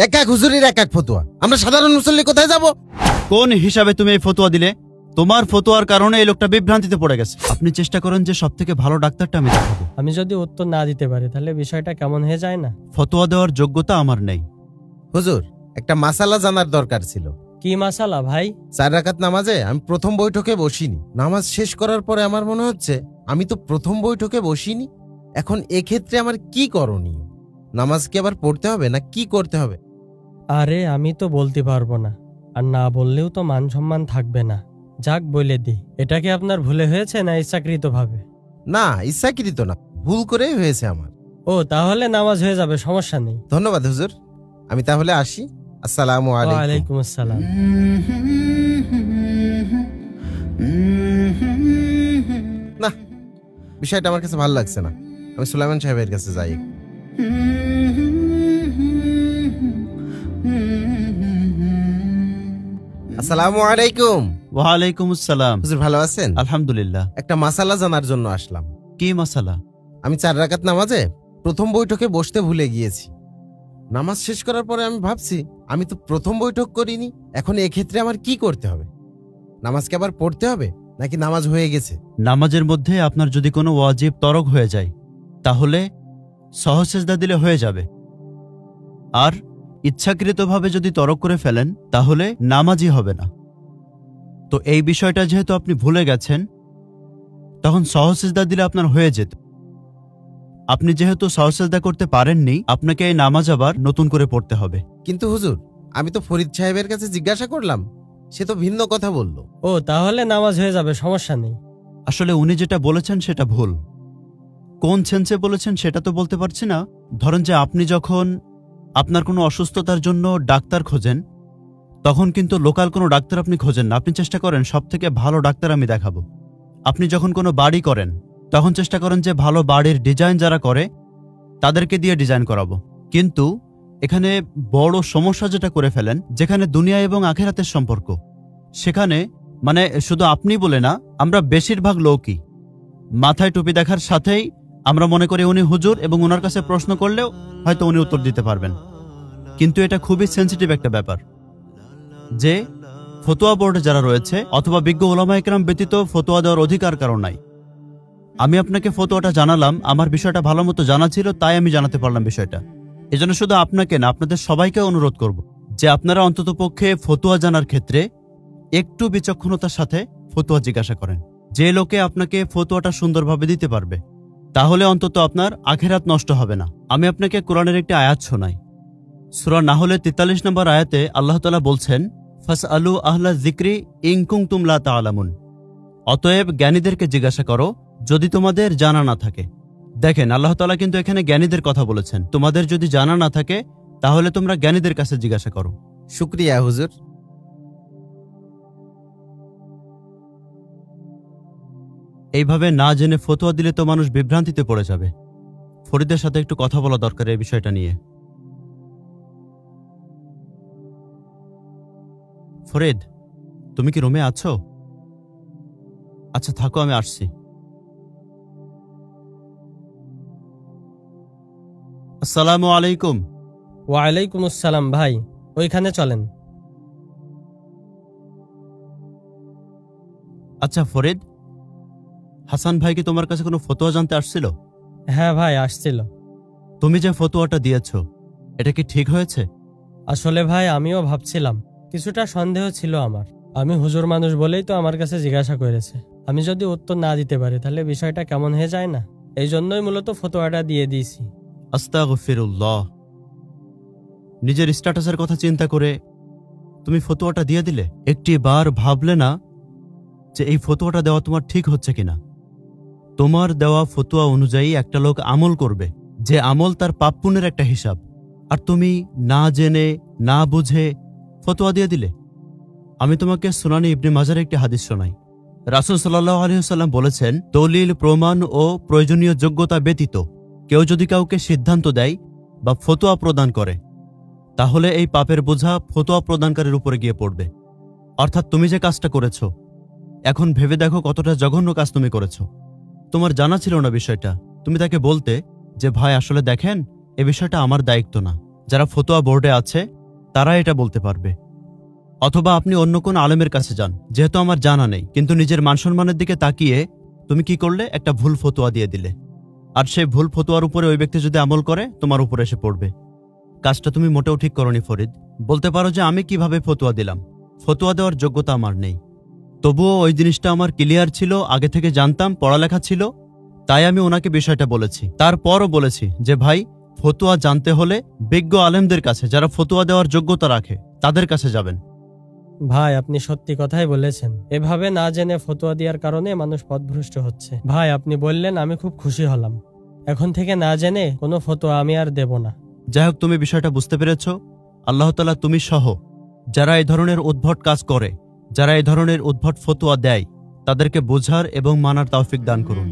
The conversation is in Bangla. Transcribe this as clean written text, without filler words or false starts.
এক এক হুজুরের এক এক ফতোয়া, আমরা সাধারণ মুসল্লি কোথায় যাব? কোন হিসাবে তুমি এই ফতোয়া দিলে? তোমার ফতোয়ার কারণে এই লোকটা বিভ্রান্তিতে পড়ে গেছে। আপনি চেষ্টা করেন যে সবথেকে ভালো ডাক্তারটা আমি দেখাবো। আমি যদি উত্তর না দিতে পারি তাহলে বিষয়টা কেমন হয়ে যায় না? ফতোয়া দেওয়ার যোগ্যতা আমার নেই। হুজুর, একটা মাসালা জানার দরকার ছিল। কি মাসালা ভাই? 4 রাকাত নামাজে আমি প্রথম বৈঠকে বসিনি। নামাজ শেষ করার পরে আমার মনে হচ্ছে আমি তো প্রথম বৈঠকে বসিনি। এখন এক্ষেত্রে আমার কি করণীয়? নামাজ কি আবার পড়তে হবে না কি করতে হবে? আরে আমি তো বলতে পারবো না, আর না বললেও তো মান সম্মান থাকবে না। যাক বলে দি, এটা কি আপনার ভুলে হয়েছে না ইচ্ছাকৃত ভাবে? না, ইচ্ছাকৃত না, ভুল করেই হয়েছে আমার। ও, তাহলে নামাজ হয়ে যাবে, সমস্যা নেই। ধন্যবাদ হুজুর, আমি তাহলে আসি। আসসালামু আলাইকুম। ওয়ালাইকুম আসসালাম। না, বিষয়টা আমার কাছে ভালো লাগছে না। আমি সুলাইমান সাহেবের কাছে যাই। আসসালামু আলাইকুম। ওয়ালাইকুম আসসালাম। হুজুর ভালো আছেন? আলহামদুলিল্লাহ। একটা মাসালা জানার জন্য আসলাম। কি মাসালা? আমি 4 রাকাত নামাজে প্রথম বৈঠকে বসতে ভুলে গিয়েছি। নামাজ শেষ করার পরে আমি ভাবছি আমি তো প্রথম বৈঠক করিনি। এখন এক্ষেত্রে আমার কি করতে হবে? নামাজকে আবার পড়তে হবে নাকি নামাজ হয়ে গেছে? নামাজের মধ্যে আপনার যদি কোনো ওয়াজিব তরক হয়ে যায় তাহলে সহজসেজদা দিলে হয়ে যাবে, আর ইচ্ছাকৃতভাবে যদি তরক করে ফেলেন তাহলে নামাজই হবে না। তো এই বিষয়টা যেহেতু আপনি ভুলে গেছেন, তখন সহজসেজদা দিলে আপনার হয়ে যেত। আপনি যেহেতু সহজসেজদা করতে পারেননি, আপনাকে এই নামাজ আবার নতুন করে পড়তে হবে। কিন্তু হুজুর, আমি তো ফরিদ সাহেবের কাছে জিজ্ঞাসা করলাম, সে তো ভিন্ন কথা বলল। ও, তাহলে নামাজ হয়ে যাবে, সমস্যা নেই। আসলে উনি যেটা বলেছেন সেটা ভুল। কোন সেন্সে বলেছেন সেটা তো বলতে পারছি না। ধরেন যে আপনি যখন আপনার কোনো অসুস্থতার জন্য ডাক্তার খোঁজেন, তখন কিন্তু লোকাল কোনো ডাক্তার আপনি খোঁজেন না। আপনি চেষ্টা করেন সবথেকে ভালো ডাক্তার আমি দেখাবো। আপনি যখন কোনো বাড়ি করেন তখন চেষ্টা করেন যে ভালো বাড়ির ডিজাইন যারা করে তাদেরকে দিয়ে ডিজাইন করাবো। কিন্তু এখানে বড় সমস্যা যেটা করে ফেলেন, যেখানে দুনিয়া এবং আখিরাতের সম্পর্ক, সেখানে মানে শুধু আপনি বলে না, আমরা বেশিরভাগ লোকই মাথায় টুপি দেখার সাথেই আমরা মনে করি উনি হুজুর, এবং ওনার কাছে প্রশ্ন করলেও হয়তো উনি উত্তর দিতে পারবেন। কিন্তু এটা খুবই সেন্সিটিভ একটা ব্যাপার যে ফতোয়া বোর্ডে যারা রয়েছে অথবা বিজ্ঞ ওলামা ইকরাম ব্যতীত ফতোয়া দেওয়ার অধিকার কারণ নাই। আমি আপনাকে ফতোয়াটা জানালাম, আমার বিষয়টা ভালো মতো জানা ছিল, তাই আমি জানাতে পারলাম বিষয়টা। এজন্য শুধু আপনাকে না, আপনাদের সবাইকে অনুরোধ করব যে আপনারা অন্ততপক্ষে ফতোয়া জানার ক্ষেত্রে একটু বিচক্ষণতার সাথে ফতোয়া জিজ্ঞাসা করেন। যে লোকে আপনাকে ফতোয়াটা সুন্দরভাবে দিতে পারবে, তাহলে অন্তত আপনার আখিরাত নষ্ট হবে না। আমি আপনাকে কোরআনের একটি আয়াত শোনাই। সূরা নাহলের 43 নম্বর আয়াতে আল্লাহ তাআলা বলছেন, ফাসআলু আহলা যিকরি ইন কুনতুম লা তা'লামুন। অতএব জ্ঞানীদেরকে জিজ্ঞাসা করো যদি তোমাদের জানা না থাকে। দেখেন, আল্লাহ তাআলা কিন্তু এখানে জ্ঞানীদের কথা বলেছেন। তোমাদের যদি জানা না থাকে তাহলে তোমরা জ্ঞানীদের কাছে জিজ্ঞাসা করো। শুকরিয়া হুজুর। এইভাবে না জেনে ফতোয়া দিলে তো মানুষ বিভ্রান্তিতে পড়ে যাবে। ফরিদের সাথে একটু কথা বলা দরকার এই বিষয়টা নিয়ে। ফরিদ, তুমি কি রুমে আছো? আচ্ছা থাকো, আমি আসছি। আসসালামু আলাইকুম। ওয়ালাইকুম আসসালাম। ভাই, ওইখানে চলেন। আচ্ছা ফরিদ, হাসান ভাই কি তোমার কাছে কোনো ফতোয়া জানতে আসছিল? হ্যাঁ ভাই, আসছিল। তুমি যে ফতোয়াটা দিয়েছ এটা কি ঠিক হয়েছে? আসলে ভাই, আমিও ভাবছিলাম, কিছুটা সন্দেহ ছিল আমার। আমি হুজুর মানুষ বলেই তো আমার কাছে জিজ্ঞাসা করেছে। আমি যদি উত্তর না দিতে পারি তাহলে বিষয়টা কেমন হয়ে যায় না? এই জন্যই মূলত ফতোয়াটা দিয়ে দিয়েছি। আস্তাগফিরুল্লাহ। নিজের স্ট্যাটাসের কথা চিন্তা করে তুমি ফতোয়াটা দিয়ে দিলে? একটি বার ভাবলে না যে এই ফতোয়াটা দেওয়া তোমার ঠিক হচ্ছে কিনা? তোমার দেওয়া ফতোয়া অনুযায়ী একটা লোক আমল করবে, যে আমল তার পাপ পুণ্যের একটা হিসাব, আর তুমি না জেনে না বুঝে ফতোয়া দিয়ে দিলে। আমি তোমাকে সুনানি ইবনে মাজার একটি হাদিস শোনাই। রাসূল সাল্লাল্লাহু আলাইহি ওয়াসাল্লাম বলেছেন, দলিল, প্রমাণ ও প্রয়োজনীয় যোগ্যতা ব্যতীত কেউ যদি কাউকে সিদ্ধান্ত দেয় বা ফতোয়া প্রদান করে, তাহলে এই পাপের বোঝা ফতোয়া প্রদানকারীর উপরে গিয়ে পড়বে। অর্থাৎ তুমি যে কাজটা করেছ, এখন ভেবে দেখো কতটা জঘন্য কাজ তুমি করেছ। তোমার জানা ছিল না বিষয়টা, তুমি তাকে বলতে যে ভাই আসলে দেখেন, এ বিষয়টা আমার দায়িত্ব না, যারা ফতোয়া বোর্ডে আছে তারা এটা বলতে পারবে। অথবা আপনি অন্য কোন আলেমের কাছে যান, যেহেতু আমার জানা নেই, কিন্তু নিজের মানসম্মানের দিকে তাকিয়ে তুমি কি করলে, একটা ভুল ফতোয়া দিয়ে দিলে, আর সেই ভুল ফতোয়ার উপরে ওই ব্যক্তি যদি আমল করে তোমার উপরে এসে পড়বে। কাজটা তুমি মোটেও ঠিক করনি ফরিদ। বলতে পারো যে আমি কিভাবে ফতোয়া দিলাম, ফতোয়া দেওয়ার যোগ্যতা আমার নেই। তবুও ওই জিনিসটা আমার ক্লিয়ার ছিল, আগে থেকে জানতাম, পড়ালেখা ছিল, তাই আমি ওনাকে বিষয়টা বলেছি। তারপরও বলেছি যে ভাই, ফতোয়া জানতে হলে বিজ্ঞ আলেমদের কাছে, যারা ফতোয়া দেওয়ার যোগ্যতা রাখে, তাদের কাছে যাবেন। ভাই আপনি সত্যি কথাই বলেছেন, এভাবে না জেনে ফতোয়া দেওয়ার কারণে মানুষ পথভ্রষ্ট হচ্ছে। ভাই আপনি বললেন, আমি খুব খুশি হলাম। এখন থেকে না জেনে কোনো ফতোয়া আমি আর দেব না। যাই হোক, তুমি বিষয়টা বুঝতে পেরেছ। আল্লাহ তাআলা তুমি সহ যারা এই ধরনের উদ্ভট কাজ করে, যারা এই ধরনের উদ্ভট ফতোয়া দেয়, তাদেরকে বোঝার এবং মানার তৌফিক দান করুন।